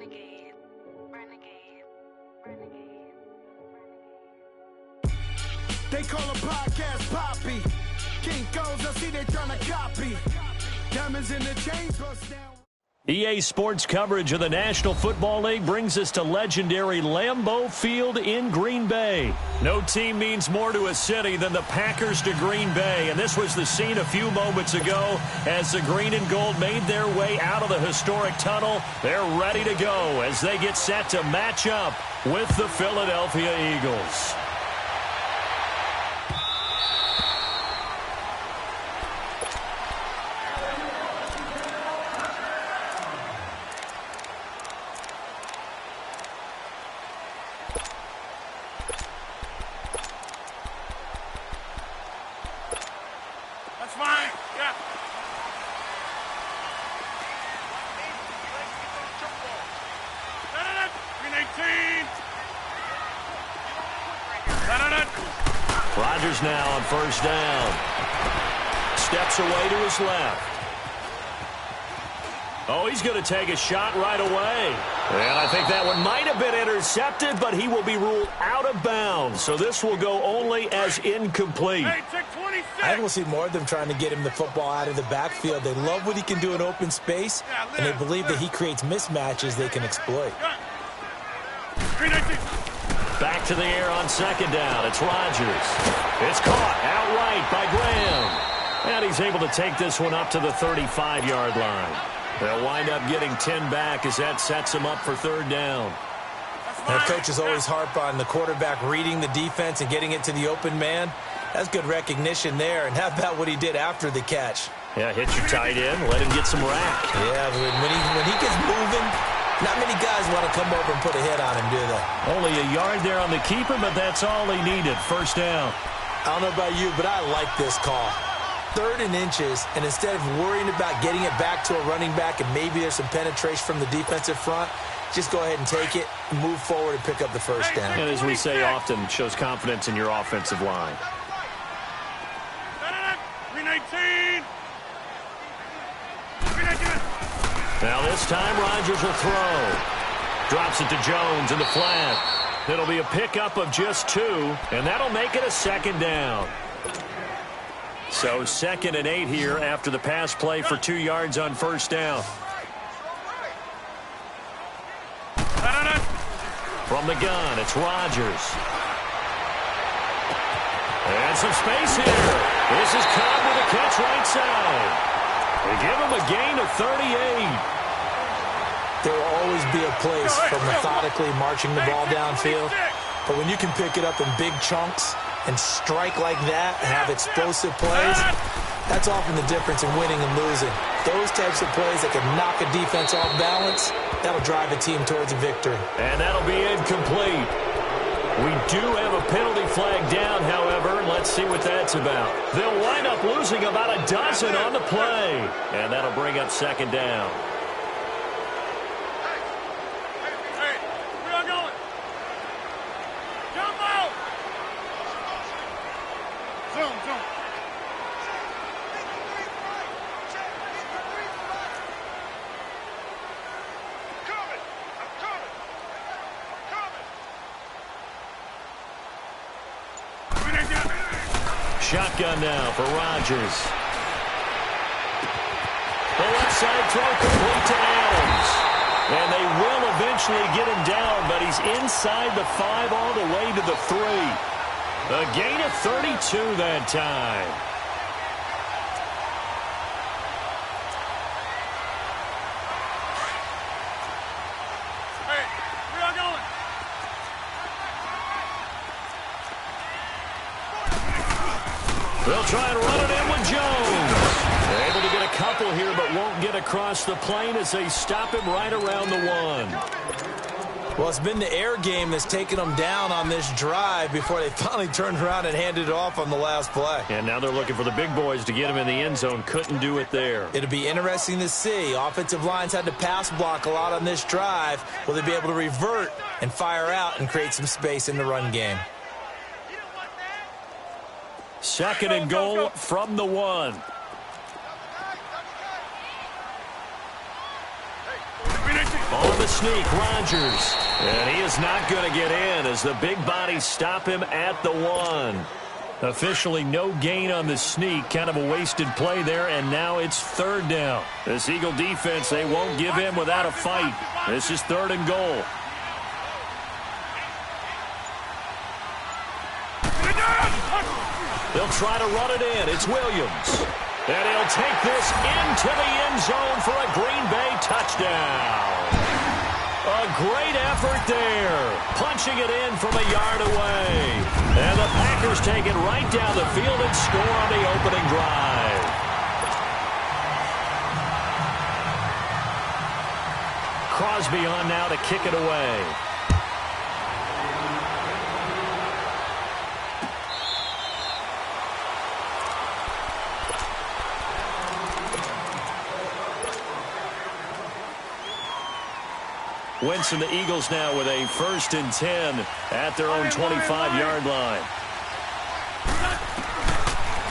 Renegade, renegade, renegade, renegade. They call a podcast Poppy. Kinkos, I see they tryna copy. Diamonds in the chains bust down. EA Sports coverage of the National Football League brings us to legendary Lambeau Field in Green Bay. No team means more to a city than the Packers to Green Bay, and this was the scene a few moments ago as the green and gold made their way out of the historic tunnel. They're ready to go as they get set to match up with the Philadelphia Eagles. Now on first down. Steps away to his left. Oh, he's going to take a shot right away. And I think that one might have been intercepted, but he will be ruled out of bounds. So this will go only as incomplete. I will see more of them trying to get him the football out of the backfield. They love what he can do in open space, and they believe that he creates mismatches they can exploit. Back to the air on second down. It's Rodgers. It's caught outright by Graham. And he's able to take this one up to the 35-yard line. They'll wind up getting 10 back as that sets him up for third down. Our coaches always harp on the quarterback reading the defense and getting it to the open man. That's good recognition there. And how about what he did after the catch? Yeah, hit your tight end. Let him get some rack. Yeah, when he gets moving, not many guys want to come over and put a hit on him, do they? Only a yard there on the keeper, but that's all he needed. First down. I don't know about you, but I like this call. 3rd and inches, and instead of worrying about getting it back to a running back and maybe there's some penetration from the defensive front, just go ahead and take it, move forward, and pick up the first down. And as we say often, shows confidence in your offensive line. 319. Now this time Rodgers will throw. Drops it to Jones in the flat. It'll be a pickup of just 2, and that'll make it a second down. So 2nd and 8 here after the pass play for 2 yards on first down. From the gun, it's Rodgers. And some space here. This is Cobb with a catch right side. They give him a gain of 38. There will always be a place for methodically marching the ball downfield. But when you can pick it up in big chunks and strike like that and have explosive plays, that's often the difference in winning and losing. Those types of plays that can knock a defense off balance, that'll drive a team towards a victory. And that'll be incomplete. We do have a penalty flag down, however. Let's see what that's about. They'll wind up losing about a dozen on the play. And that'll bring up second down. Hey, where y'all going? Jump out! Zoom. Shotgun now for Rodgers. The left side throw complete to Adams. And they will eventually get him down, but he's inside the 5 all the way to the 3. A gain of 32 that time. Hey, where y'all going? They'll try and run it in with Jones. They're able to get a couple here, but won't get across the plane as they stop him right around the 1. Well, it's been the air game that's taken them down on this drive before they finally turned around and handed it off on the last play. And now they're looking for the big boys to get him in the end zone. Couldn't do it there. It'll be interesting to see. Offensive lines had to pass block a lot on this drive. Will they be able to revert and fire out and create some space in the run game? 2nd and goal from the 1. On the sneak, Rodgers. And he is not going to get in as the big bodies stop him at the 1. Officially no gain on the sneak. Kind of a wasted play there, and now it's 3rd down. This Eagle defense, they won't give in without a fight. This is 3rd and goal. They'll try to run it in. It's Williams. And he'll take this into the end zone for a Green Bay touchdown. A great effort there. Punching it in from a yard away. And the Packers take it right down the field and score on the opening drive. Crosby on now to kick it away. Wentz and the Eagles now with a 1st and 10 at their own 25-yard line.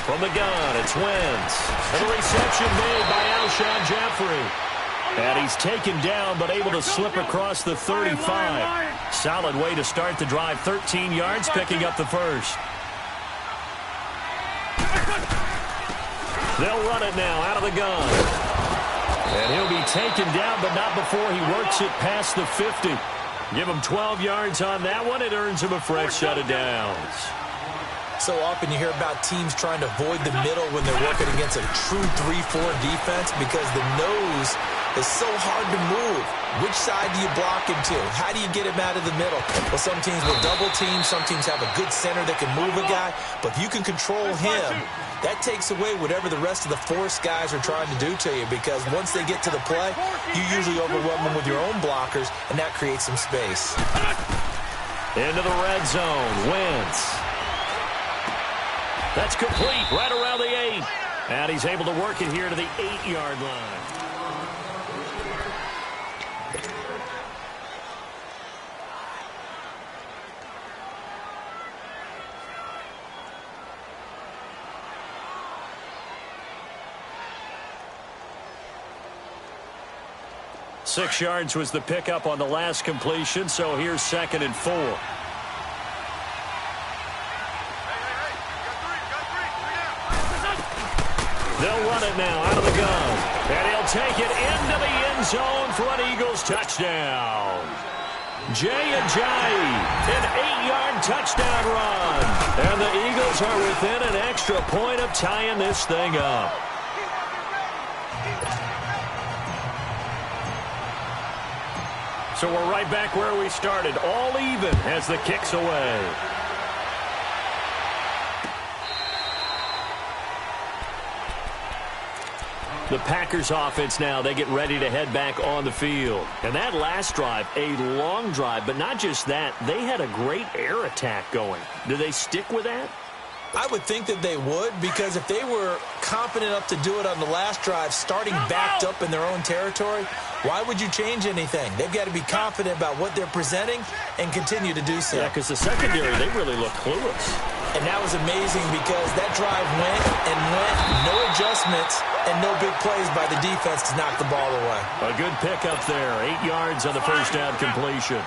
From the gun, it's Wentz. And the reception made by Alshon Jeffrey. And he's taken down but able to slip across the 35. Solid way to start the drive. 13 yards, picking up the 1st. They'll run it now out of the gun. And he'll be taken down, but not before he works it past the 50. Give him 12 yards on that one. It earns him a fresh set of downs. So often you hear about teams trying to avoid the middle when they're working against a true 3-4 defense because the nose is so hard to move. Which side do you block him to? How do you get him out of the middle? Well, some teams will double team. Some teams have a good center that can move a guy. But if you can control him, that takes away whatever the rest of the force guys are trying to do to you because once they get to the play, you usually overwhelm them with your own blockers, and that creates some space. Into the red zone. Wentz. That's complete right around the 8. And he's able to work it here to the 8-yard line. Six yards was the pickup on the last completion, so here's 2nd and 4. They'll run it now out of the gun. And he'll take it into the end zone for an Eagles touchdown. Jay Ajayi, an 8-yard touchdown run. And the Eagles are within an extra point of tying this thing up. So we're right back where we started, all even as the kick's away. The Packers offense now, they get ready to head back on the field. And that last drive, a long drive, but not just that, they had a great air attack going. Do they stick with that? I would think that they would, because if they were confident enough to do it on the last drive, starting backed up in their own territory, why would you change anything? They've got to be confident about what they're presenting and continue to do so. Yeah, because the secondary, they really look clueless. And that was amazing because that drive went, no adjustments, and no big plays by the defense to knock the ball away. A good pickup there, 8 yards on the first down completion.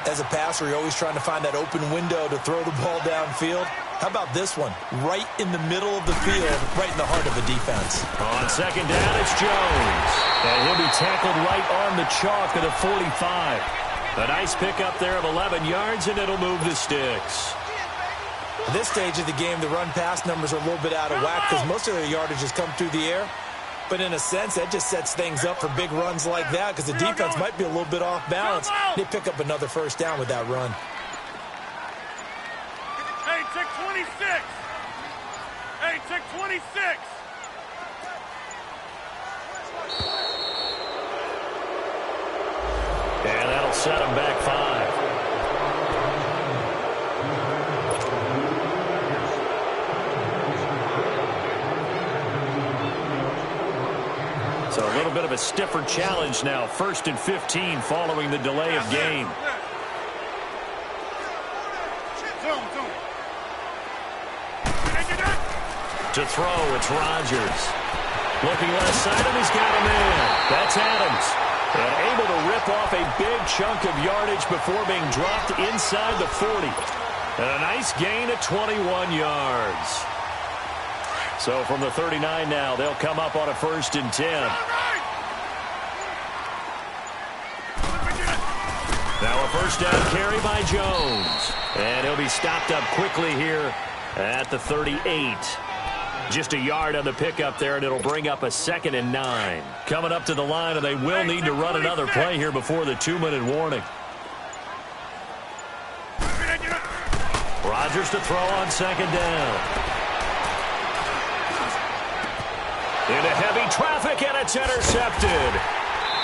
As a passer, you're always trying to find that open window to throw the ball downfield. How about this one? Right in the middle of the field, right in the heart of the defense. On second down, it's Jones. And he'll be tackled right on the chalk of the 45. A nice pickup there of 11 yards, and it'll move the sticks. At this stage of the game, the run-pass numbers are a little bit out of whack because most of their yardage has come through the air. But in a sense, that just sets things up for big runs like that because the defense might be a little bit off balance. They pick up another first down with that run. Hey, check 26. Hey, check 26. And that'll set him back 5. So a little bit of a stiffer challenge now. 1st and 15 following the delay of game. To throw, it's Rodgers. Looking left side, and he's got a man. That's Adams. And able to rip off a big chunk of yardage before being dropped inside the 40. And a nice gain of 21 yards. So from the 39 now, they'll come up on a 1st and 10. Now a first down carry by Jones. And he'll be stopped up quickly here at the 38. Just a yard on the pickup there, and it'll bring up a 2nd and 9. Coming up to the line, and they will need to run another play here before the 2-minute warning. Rodgers to throw on 2nd down. Into heavy traffic, and it's intercepted.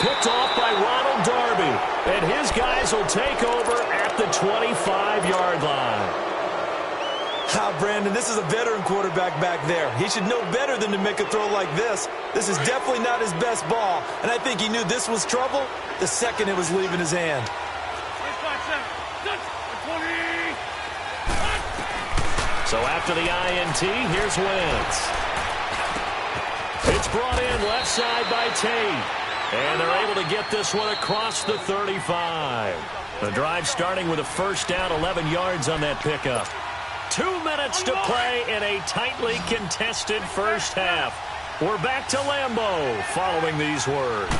Picked off by Ronald Darby, and his guys will take over at the 25-yard line. Brandon, this is a veteran quarterback back there. He should know better than to make a throw like this. This is definitely not his best ball, and I think he knew this was trouble the second it was leaving his hand. So after the INT, here's Wentz. It's brought in left side by Tate. And they're able to get this one across the 35. The drive starting with a first down, 11 yards on that pickup. 2 minutes to play in a tightly contested first half. We're back to Lambeau following these words.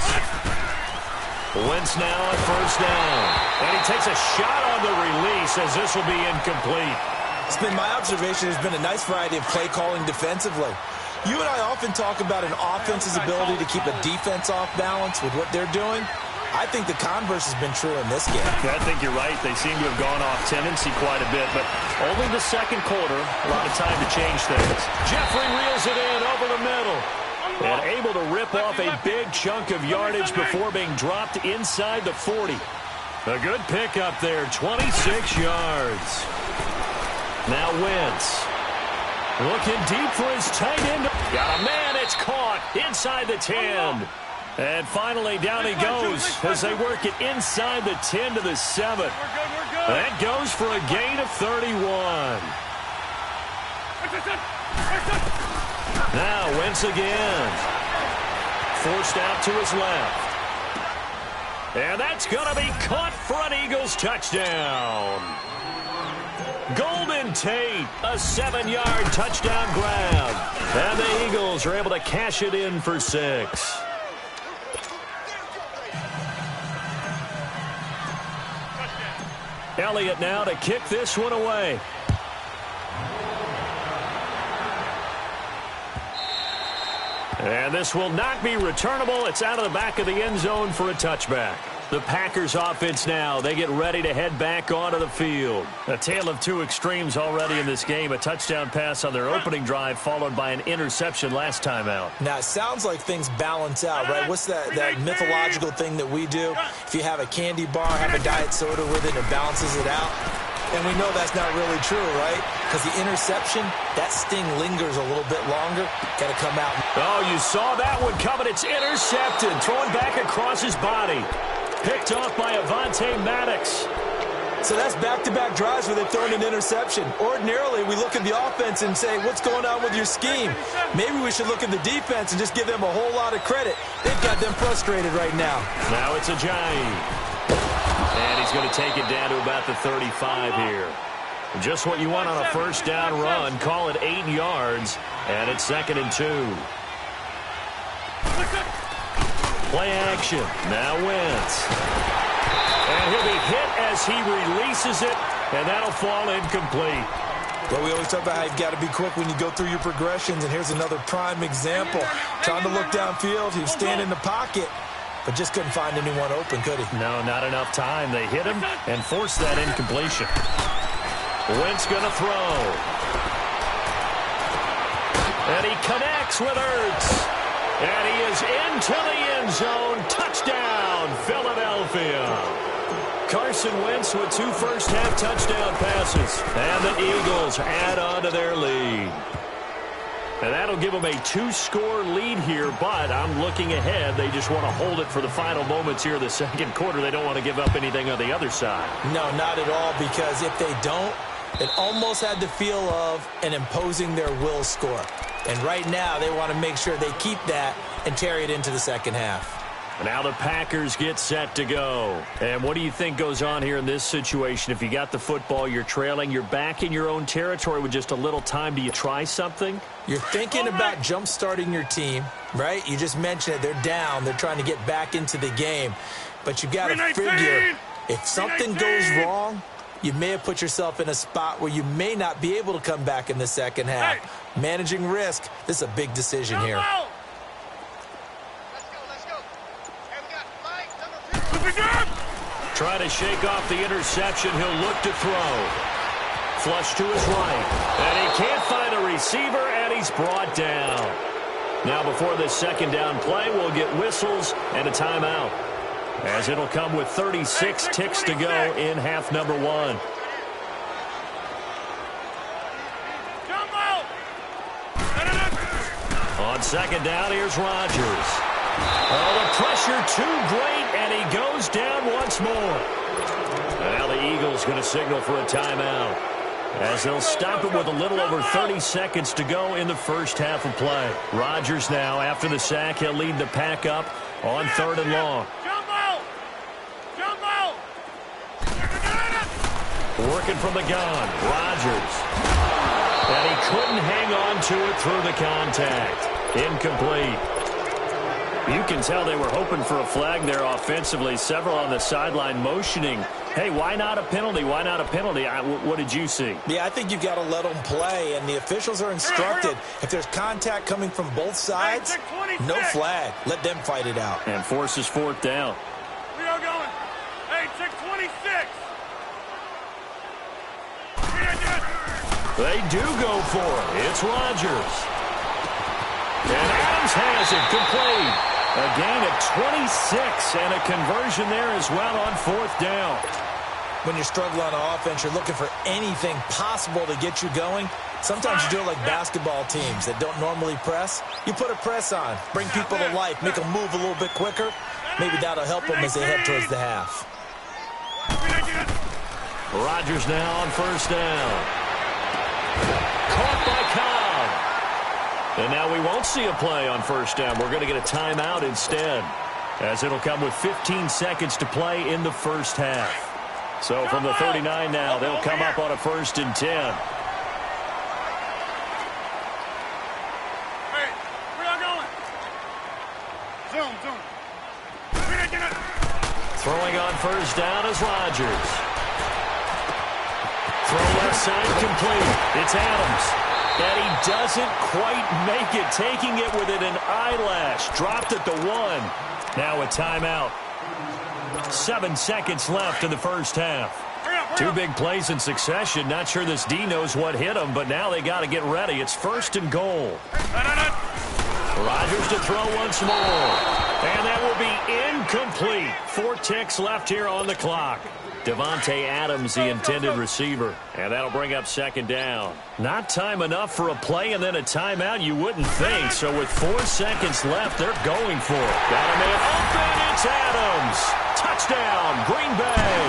Wentz now at first down. And he takes a shot on the release as this will be incomplete. It's been my observation there's been a nice variety of play calling defensively. You and I often talk about an offense's ability to keep a defense off balance with what they're doing. I think the converse has been true in this game. Yeah, I think you're right. They seem to have gone off tendency quite a bit, but only the second quarter, a lot of time to change things. Jeffrey reels it in over the middle and able to rip off a big chunk of yardage before being dropped inside the 40. A good pickup there, 26 yards. Now Wentz. Looking deep for his tight end. Got a man, it's caught inside the 10. And finally down he goes as they work it inside the 10 to the 7. That goes for a gain of 31. Now Wentz again. Forced out to his left. And that's going to be caught for an Eagles touchdown. Golden Tate, a 7-yard touchdown grab. And the Eagles are able to cash it in for 6. Elliott now to kick this one away. And this will not be returnable. It's out of the back of the end zone for a touchback. The Packers offense now, they get ready to head back onto the field. A tale of two extremes already in this game. A touchdown pass on their opening drive followed by an interception last time out. Now, it sounds like things balance out, right? What's that mythological thing that we do? If you have a candy bar, have a diet soda with it, it balances it out. And we know that's not really true, right? Because the interception, that sting lingers a little bit longer. Got to come out. Oh, you saw that one coming. It's intercepted. Throwing back across his body. Picked off by Avonte Maddox. So that's back-to-back drives where they've thrown an interception. Ordinarily, we look at the offense and say, what's going on with your scheme? Maybe we should look at the defense and just give them a whole lot of credit. They've got them frustrated right now. Now it's Ajayi. And he's going to take it down to about the 35 here. Just what you want on a first down run. Call it 8 yards. And it's 2nd and 2. Play action. Now Wentz. And he'll be hit as he releases it, and that'll fall incomplete. Well, we always talk about how you've got to be quick when you go through your progressions, and here's another prime example. Trying to look downfield, he was standing in the pocket, but just couldn't find anyone open, could he? No, not enough time. They hit him and forced that incompletion. Wentz going to throw. And he connects with Ertz. And he is into the end zone. Touchdown, Philadelphia. Carson Wentz with 2 first-half touchdown passes. And the Eagles add on to their lead. And that'll give them a 2-score lead here, but I'm looking ahead. They just want to hold it for the final moments here of the second quarter. They don't want to give up anything on the other side. No, not at all, because if they don't, it almost had the feel of an imposing their will score. And right now, they want to make sure they keep that and carry it into the second half. Now the Packers get set to go. And what do you think goes on here in this situation? If you got the football, you're trailing, you're back in your own territory with just a little time. Do you try something? You're thinking about jump-starting your team, right? You just mentioned it. They're down. They're trying to get back into the game. But you got to figure, if something goes wrong, you may have put yourself in a spot where you may not be able to come back in the second half. Managing risk, this is a big decision here. Try to shake off the interception. He'll look to throw. Flush to his right. And he can't find a receiver, and he's brought down. Now before this second down play, we'll get whistles and a timeout, as it'll come with 36 ticks to go in half number one. On second down, here's Rodgers. Oh, the pressure too great, and he goes down once more. Now the Eagles going to signal for a timeout, as they'll stop it with a little over 30 seconds to go in the first half of play. Rodgers now, after the sack, he'll lead the pack up on 3rd and long. Working from the gun, Rodgers. And he couldn't hang on to it through the contact. Incomplete. You can tell they were hoping for a flag there offensively. Several on the sideline motioning, hey, why not a penalty? Why not a penalty? What did you see? Yeah, I think you've got to let them play, and the officials are instructed, if there's contact coming from both sides, no flag. Let them fight it out. And forces 4th down. We are going. 8-6-26. They do go for it. It's Rodgers. And Adams has it complete. A gain of 26 and a conversion there as well on 4th down. When you're struggling on offense, you're looking for anything possible to get you going. Sometimes you do it like basketball teams that don't normally press. You put a press on, bring people to life, make them move a little bit quicker. Maybe that'll help them as they head towards the half. Rodgers now on 1st down. Caught by Cobb. And now we won't see a play on 1st down. We're going to get a timeout instead, as it'll come with 15 seconds to play in the first half. So from the 39 now, they'll come up on a 1st and 10. Hey, where y'all going? Zone. Throwing on 1st down is Rodgers. Throw left side complete. It's Adams. And he doesn't quite make it, taking it within an eyelash. Dropped at the 1. Now a timeout. 7 seconds left in the first half. 2 big plays in succession. Not sure this D knows what hit him, but now they got to get ready. It's 1st and goal. Rodgers to throw once more. And that will be incomplete. 4 ticks left here on the clock. Davante Adams, the intended receiver. And that'll bring up 2nd down. Not time enough for a play and then a timeout, you wouldn't think. So with 4 seconds left, they're going for it. Got a man open. It's Adams. Touchdown, Green Bay.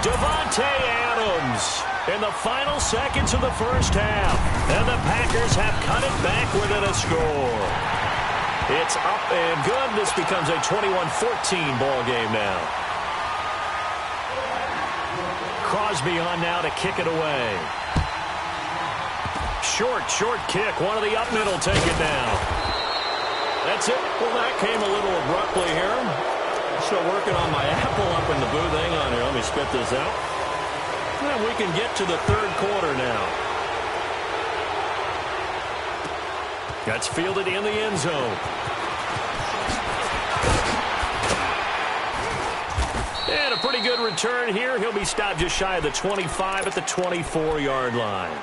Davante Adams in the final seconds of the first half. And the Packers have cut it back within a score. It's up and good. This becomes a 21-14 ball game now. Crosby on now to kick it away. Short kick. One of the up middle take it down. That's it. Well, that came a little abruptly here. Still working on my apple up in the booth. Hang on here. Let me spit this out. And we can get to the 3rd quarter now. That's fielded in the end zone. And a pretty good return here. He'll be stopped just shy of the 25 at the 24-yard line.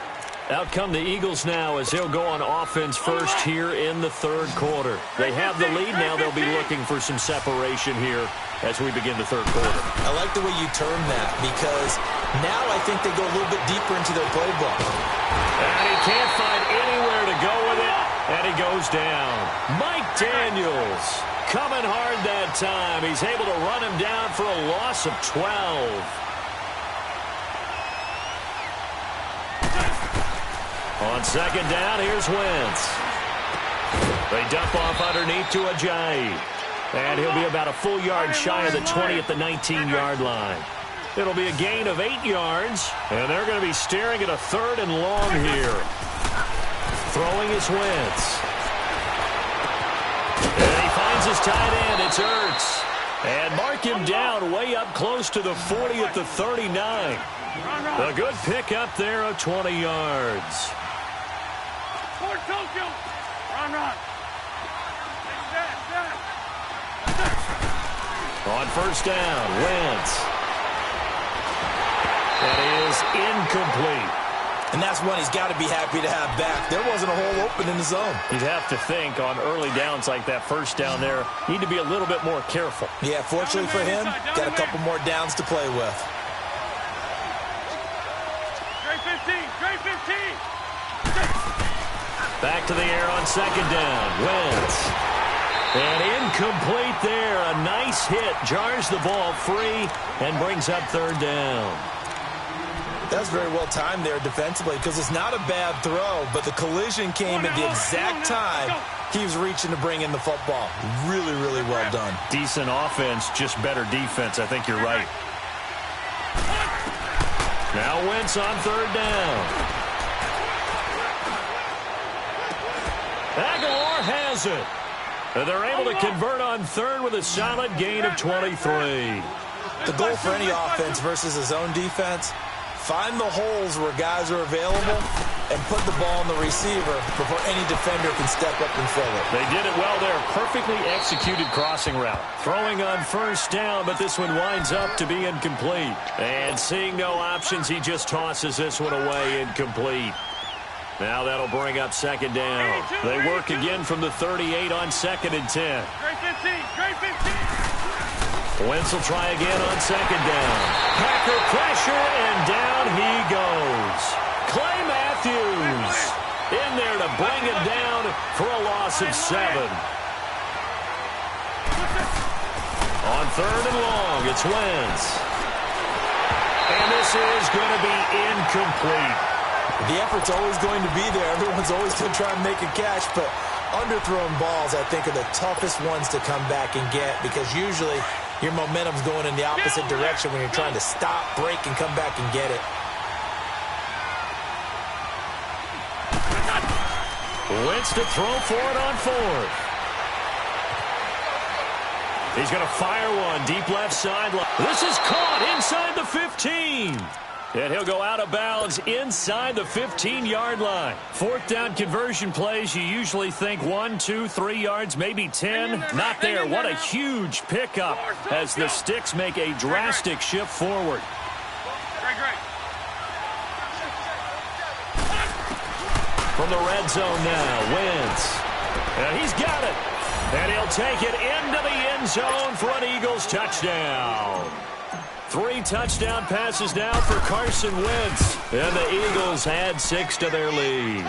Out come the Eagles now as they'll go on offense first here in the 3rd quarter. They have the lead now. They'll be looking for some separation here as we begin the 3rd quarter. I like the way you term that, because now I think they go a little bit deeper into their playbook. And he can't find anywhere to go with it, and he goes down. Mike Daniels coming hard that time. He's able to run him down for a loss of 12. On 2nd down, here's Wentz. They dump off underneath to Ajayi. And he'll be about a full yard shy of the 20 at the 19-yard line. It'll be a gain of 8 yards, and they're going to be staring at a 3rd and long here. Throwing is Wentz. And he finds his tight end. It's Ertz. And mark him down way up close to the 40 at the 39. A good pickup there of 20 yards. On first down, Wentz. That is incomplete. And that's one he's got to be happy to have back. There wasn't a hole open in the zone. You'd have to think on early downs like that first down there, need to be a little bit more careful. Yeah, fortunately for him, got a couple more downs to play with. Trey 15. Back to the air on second down. Wentz. And incomplete there. A nice hit. Jars the ball free and brings up 3rd down. That's very well timed there defensively because it's not a bad throw, but the collision came at the exact time he was reaching to bring in the football. Really, really well done. Decent offense, just better defense. I think you're right. Now Wentz on 3rd down. Aguilar has it. And they're able to convert on 3rd with a solid gain of 23. The goal for any offense versus his own defense, find the holes where guys are available and put the ball on the receiver before any defender can step up and fill it. They did it well there. Perfectly executed crossing route. Throwing on first down, but this one winds up to be incomplete. And seeing no options, he just tosses this one away incomplete. Now that'll bring up second down. They work again from the 38 on 2nd and 10. Trey 15. Wentz will try again on second down. Packer pressure, and down he goes. Clay Matthews in there to bring him down for a loss of 7. On 3rd and long, it's Wentz. And this is going to be incomplete. The effort's always going to be there. Everyone's always going to try and make a catch, but underthrown balls, I think, are the toughest ones to come back and get because usually your momentum's going in the opposite direction when you're trying to stop, break, and come back and get it. Wentz to throw for it on 4th. He's going to fire one deep left sideline. This is caught inside the 15. And he'll go out of bounds inside the 15-yard line. 4th down conversion plays, you usually think 1, 2, 3 yards, maybe 10. Not there. What a huge pickup as the Sticks make a drastic shift forward. From the red zone now, Wentz. And he's got it. And he'll take it into the end zone for an Eagles touchdown. 3 touchdown passes now for Carson Wentz. And the Eagles add 6 to their lead.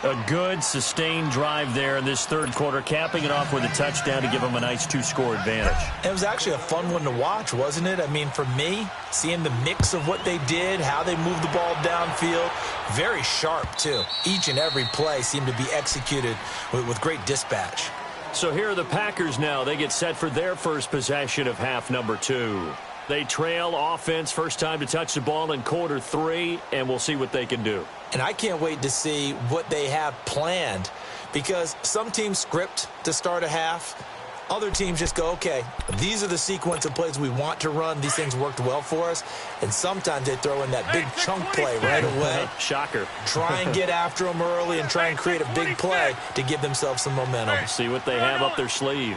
A good, sustained drive there in this 3rd quarter, capping it off with a touchdown to give them a nice 2-score advantage. It was actually a fun one to watch, wasn't it? I mean, for me, seeing the mix of what they did, how they moved the ball downfield, very sharp, too. Each and every play seemed to be executed with great dispatch. So here are the Packers now. They get set for their first possession of half number 2. They trail offense, first time to touch the ball in quarter 3, and we'll see what they can do. And I can't wait to see what they have planned because some teams script to start a half. Other teams just go, okay, these are the sequence of plays we want to run. These things worked well for us. And sometimes they throw in that big chunk play right away. Shocker. Try and get after them early and try and create a big play to give themselves some momentum. See what they have up their sleeve.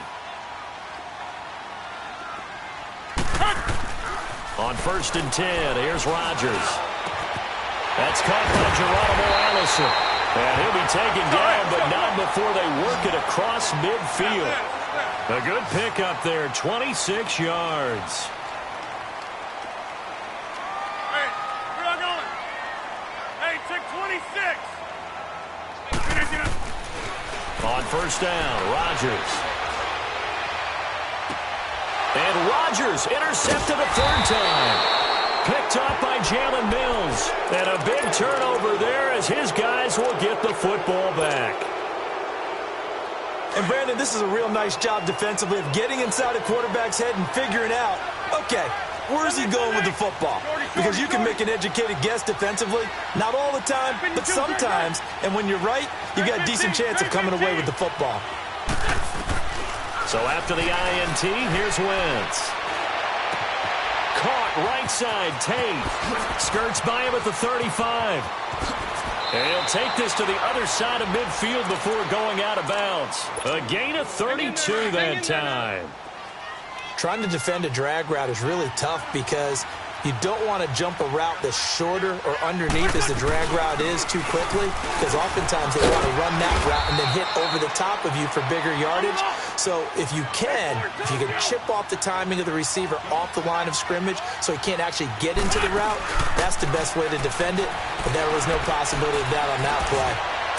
On 1st and 10, here's Rodgers. That's caught by Geronimo Allison. And he'll be taken down, but not before they work it across midfield. A good pickup there, 26 yards. Hey, we're not going. Hey, check 26. On first down, Rodgers. And Rodgers intercepted a 3rd time. Picked up by Jalen Mills. And a big turnover there as his guys will get the football back. And, Brandon, this is a real nice job defensively of getting inside a quarterback's head and figuring out, okay, where's he going with the football? Because you can make an educated guess defensively, not all the time, but sometimes. And when you're right, you've got a decent chance of coming away with the football. So after the INT, here's Wentz. Caught right side, Tate. Skirts by him at the 35. And he'll take this to the other side of midfield before going out of bounds. A gain of 32 that time. Trying to defend a drag route is really tough because you don't want to jump a route that's shorter or underneath as the drag route is too quickly, because oftentimes they want to run that route and then hit over the top of you for bigger yardage. So if you can chip off the timing of the receiver off the line of scrimmage so he can't actually get into the route, that's the best way to defend it. But there was no possibility of that on that play.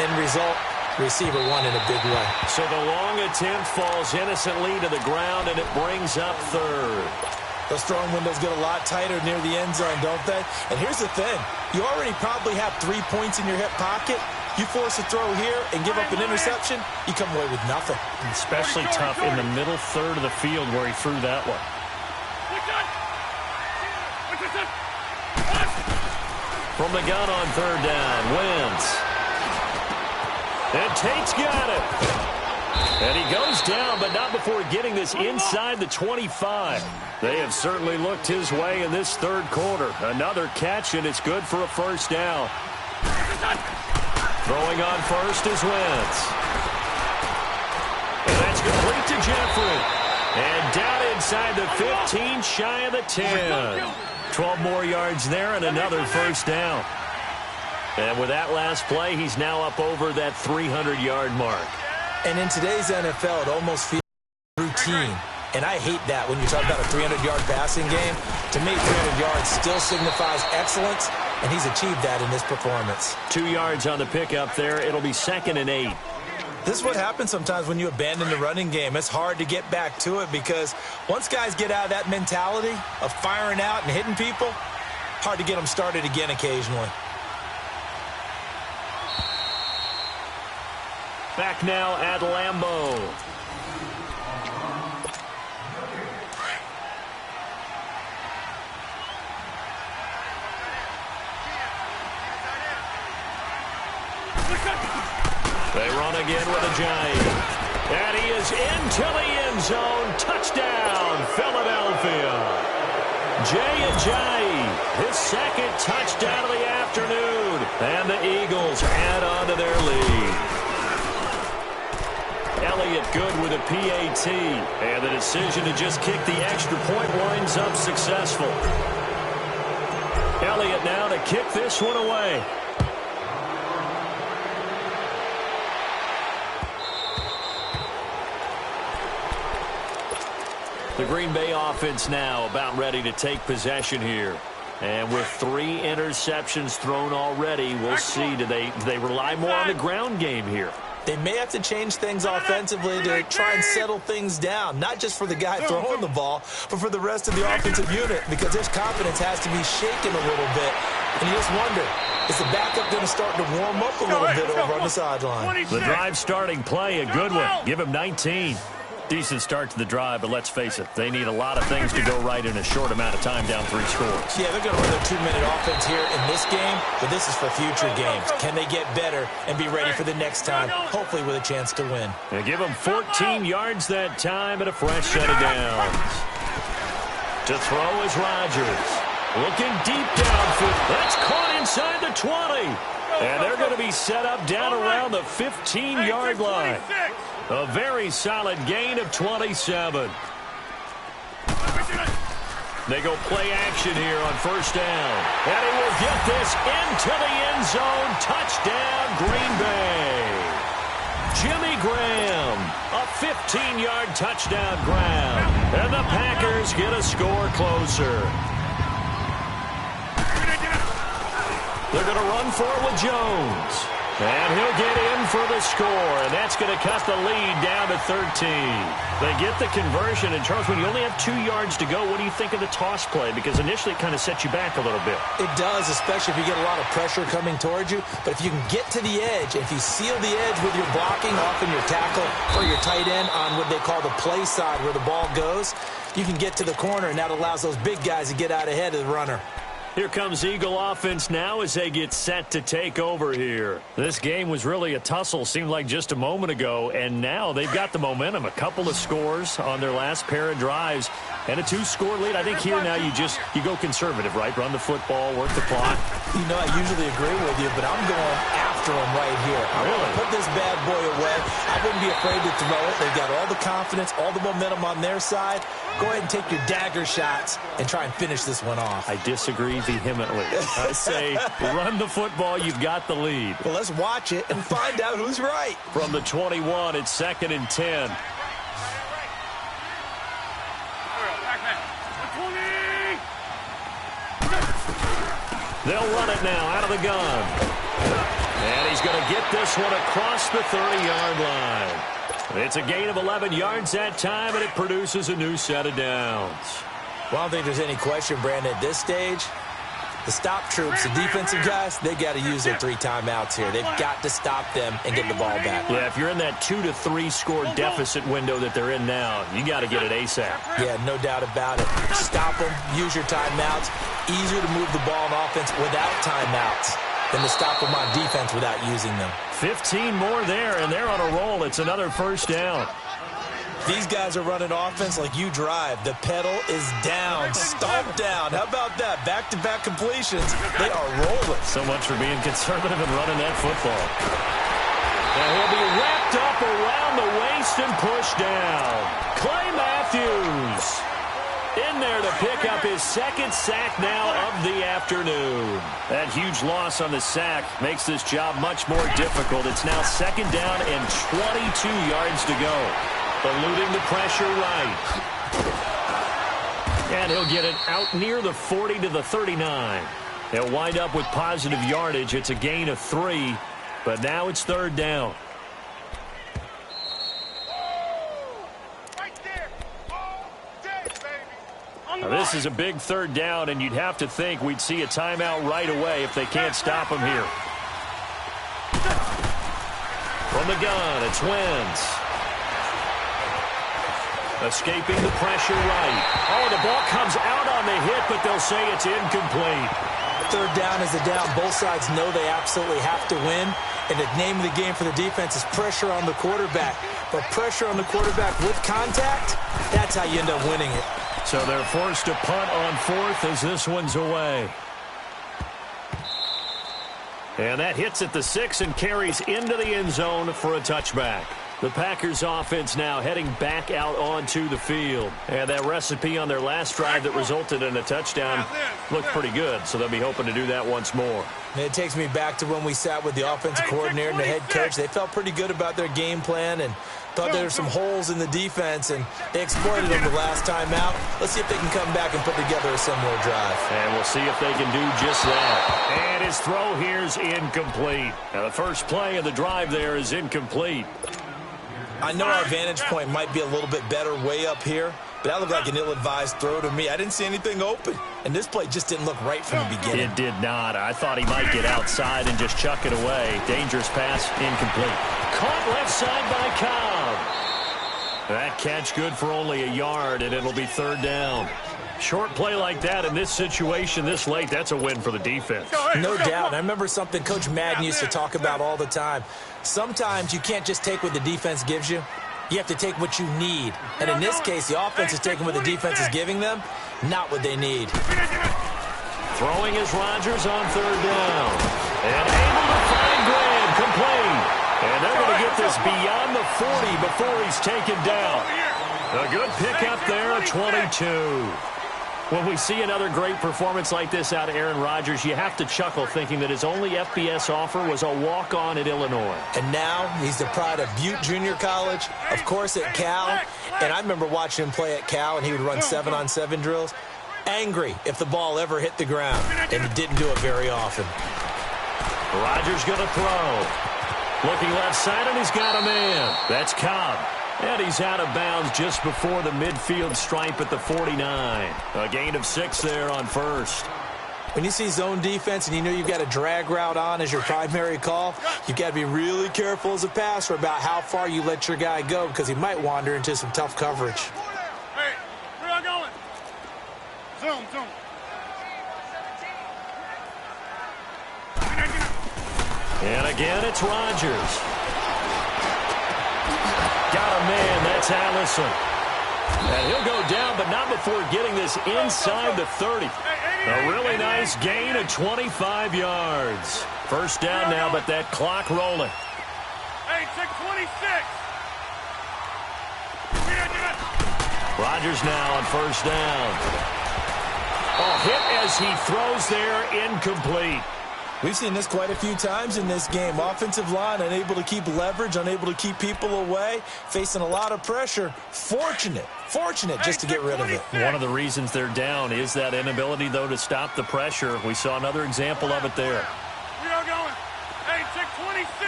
End result, receiver won in a big way. So the long attempt falls innocently to the ground, and it brings up third. Those throwing windows get a lot tighter near the end zone, don't they? And here's the thing. You already probably have 3 points in your hip pocket. You force a throw here and give up an interception, you come away with nothing. Especially tough in the middle third of the field where he threw that one. From the gun on third down, Wentz. And Tate's got it. And he goes down, but not before getting this inside the 25. They have certainly looked his way in this third quarter. Another catch, and it's good for a first down. Throwing on first is Wentz. And that's complete to Jeffrey. And down inside the 15, shy of the 10. 12 more yards there and another first down. And with that last play, he's now up over that 300-yard mark. And in today's NFL, it almost feels routine. And I hate that when you talk about a 300-yard passing game. To me, 300 yards still signifies excellence, and he's achieved that in this performance. 2 yards on the pickup there. It'll be 2nd and 8. This is what happens sometimes when you abandon the running game. It's hard to get back to it because once guys get out of that mentality of firing out and hitting people, hard to get them started again occasionally. Back now at Lambeau. They run again with a giant. And he is into the end zone. Touchdown, Philadelphia. Jay Ajayi, his second touchdown of the afternoon. And the Eagles add on to their lead. Elliott good with a PAT. And the decision to just kick the extra point winds up successful. Elliott now to kick this one away. The Green Bay offense now about ready to take possession here. And with 3 interceptions thrown already, we'll see. Do they rely more on the ground game here? They may have to change things offensively to try and settle things down, not just for the guy throwing the ball, but for the rest of the offensive unit, because his confidence has to be shaken a little bit. And you just wonder, is the backup going to start to warm up a little bit over on the sideline? The drive starting play, a good one. Give him 19. Decent start to the drive, but let's face it, they need a lot of things to go right in a short amount of time down 3 scores. Yeah, they're going to run their 2-minute offense here in this game, but this is for future games. Can they get better and be ready for the next time, hopefully with a chance to win? They give them 14 yards that time and a fresh set of downs. To throw is Rodgers. Looking deep downfield. That's caught inside the 20. And they're going to be set up down around the 15-yard line. A very solid gain of 27. They go play action here on first down. And he will get this into the end zone. Touchdown, Green Bay. Jimmy Graham, a 15-yard touchdown grab. And the Packers get a score closer. They're going to run for it with Jones. And he'll get in for the score, and that's going to cut the lead down to 13. They get the conversion, and Charles, when you only have 2 yards to go, what do you think of the toss play? Because initially it kind of sets you back a little bit. It does, especially if you get a lot of pressure coming towards you. But if you can get to the edge, if you seal the edge with your blocking, often your tackle or your tight end on what they call the play side where the ball goes, you can get to the corner, and that allows those big guys to get out ahead of the runner. Here comes Eagle offense now as they get set to take over here. This game was really a tussle, seemed like just a moment ago, and now they've got the momentum. A couple of scores on their last pair of drives and a 2-score lead. I think here now you go conservative, right? Run the football, work the clock. You know, I usually agree with you, but I'm going after them right here. I want to put this bad boy away. I wouldn't be afraid to throw it. They've got all the confidence, all the momentum on their side. Go ahead and take your dagger shots and try and finish this one off. I disagree vehemently. I say run the football. You've got the lead. Well, let's watch it and find out who's right. From the 21, it's 2nd and 10. They'll run it now out of the gun. And he's going to get this one across the 30-yard line. It's a gain of 11 yards that time, and it produces a new set of downs. Well, I don't think there's any question, Brandon, at this stage. The stop troops, the defensive guys, they got to use their 3 timeouts here. They've got to stop them and get the ball back. Yeah, if you're in that 2 to 3 score deficit window that they're in now, you got to get it ASAP. Yeah, no doubt about it. Stop them, use your timeouts. Easier to move the ball on offense without timeouts than to stop them on defense without using them. 15 more there, and they're on a roll. It's another first down. These guys are running offense like you drive. The pedal is down, stomped down. How about that? Back-to-back completions. They are rolling. So much for being conservative and running that football. Now he'll be wrapped up around the waist and pushed down. Clay Matthews in there to pick up his 2nd sack now of the afternoon. That huge loss on the sack makes this job much more difficult. It's now 2nd down and 22 yards to go. Eluding the pressure right. And he'll get it out near the 40 to the 39. They'll wind up with positive yardage. It's a gain of 3, but now it's 3rd down. Now this is a big 3rd down, and you'd have to think we'd see a timeout right away if they can't stop him here. From the gun, it's Wentz. Escaping the pressure right. Oh, the ball comes out on the hit, but they'll say it's incomplete. 3rd down is a down. Both sides know they absolutely have to win. And the name of the game for the defense is pressure on the quarterback. But pressure on the quarterback with contact, that's how you end up winning it. So they're forced to punt on 4th as this one's away. And that hits at the 6 and carries into the end zone for a touchback. The Packers offense now heading back out onto the field. And that recipe on their last drive that resulted in a touchdown looked pretty good, so they'll be hoping to do that once more. And it takes me back to when we sat with the offensive coordinator and the head coach. They felt pretty good about their game plan and thought there were some holes in the defense, and they exploited them the last time out. Let's see if they can come back and put together a similar drive. And we'll see if they can do just that. And his throw here's incomplete. Now the first play of the drive there is incomplete. I know our vantage point might be a little bit better way up here, but that looked like an ill-advised throw to me. I didn't see anything open, and this play just didn't look right from the beginning. It did not. I thought he might get outside and just chuck it away. Dangerous pass, incomplete. Caught left side by Cobb. That catch good for only a yard, and it'll be 3rd down. Short play like that in this situation this late, that's a win for the defense. No doubt. I remember something Coach Madden used to talk about all the time. Sometimes you can't just take what the defense gives you. You have to take what you need. And in this case, the offense is taking what the defense is giving them, not what they need. Throwing is Rodgers on 3rd down. And able to find Graham, complete. And they're going to get this beyond the 40 before he's taken down. A good pickup there at 22. When we see another great performance like this out of Aaron Rodgers, you have to chuckle thinking that his only FBS offer was a walk-on at Illinois. And now he's the pride of Butte Junior College, of course at Cal. And I remember watching him play at Cal, and he would run 7-on-7 drills. Angry if the ball ever hit the ground, and he didn't do it very often. Rodgers going to throw. Looking left side, and he's got a man. That's Cobb. And he's out of bounds just before the midfield stripe at the 49. A gain of 6 there on first. When you see zone defense and you know you've got a drag route on as your primary call, you've got to be really careful as a passer about how far you let your guy go because he might wander into some tough coverage. Hey, where y'all going? Zoom. And again, it's Rodgers. Got a man, that's Allison. And he'll go down, but not before getting this inside the 30. A really nice gain of 25 yards. First down now, but that clock rolling. Hey, check 26. Rodgers now on first down. Oh, hit as he throws there, incomplete. We've seen this quite a few times in this game. Offensive line unable to keep leverage, unable to keep people away, facing a lot of pressure. Fortunate just to get rid of it. One of the reasons they're down is that inability, though, to stop the pressure. We saw another example of it there. We are going. Hey, check 26.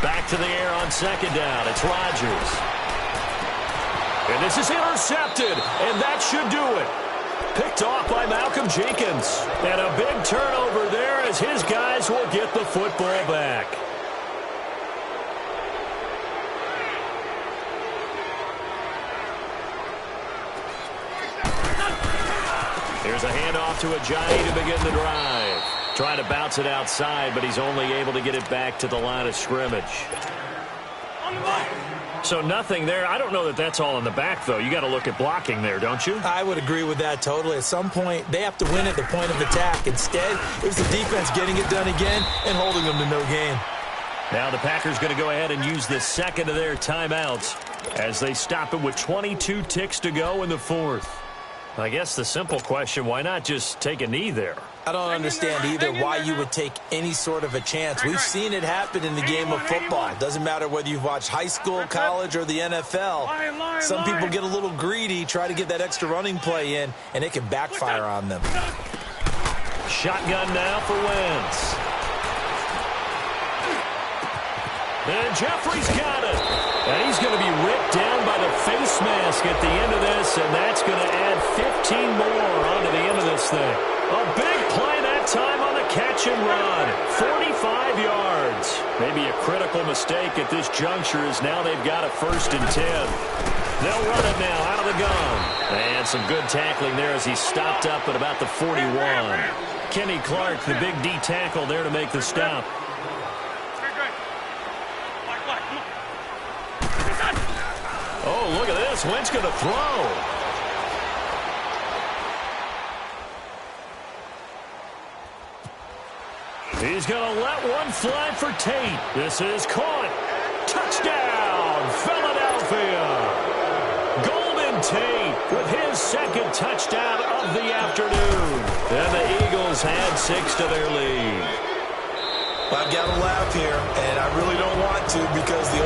Back to the air on second down. It's Rodgers. And this is intercepted, and that should do it. Picked off by Malcolm Jenkins. And a big turnover there as his guys will get the football back. Here's a handoff to Ajayi to begin the drive. Trying to bounce it outside, but he's only able to get it back to the line of scrimmage. On the line. So nothing there. I don't know that that's all in the back, though. You got to look at blocking there, don't you? I would agree with that totally. At some point, they have to win at the point of attack. Instead, it was the defense getting it done again and holding them to no gain. Now the Packers going to go ahead and use the second of their timeouts as they stop it with 22 ticks to go in the fourth. I guess the simple question, why not just take a knee there? I don't understand either why you would take any sort of a chance. We've seen it happen in the game of football. It doesn't matter whether you've watched high school, college, or the NFL. Some people get a little greedy, try to get that extra running play in, and it can backfire on them. Shotgun now for Wentz. And Jeffrey's got it. And he's going to be ripped down by the face mask at the end of this, and that's going to add 15 more onto the end of this thing. A big play that time on the catch and run. 45 yards. Maybe a critical mistake at this juncture is now they've got a 1st and 10. They'll run it now out of the gun. And some good tackling there as he stopped up at about the 41. Kenny Clark, the big D tackle there to make the stop. Oh, look at this. Wentz going to throw. He's going to let one fly for Tate. This is caught. Touchdown, Philadelphia. Golden Tate with his second touchdown of the afternoon. And the Eagles add 6 to their lead. I've got to laugh here, and I really don't want to because the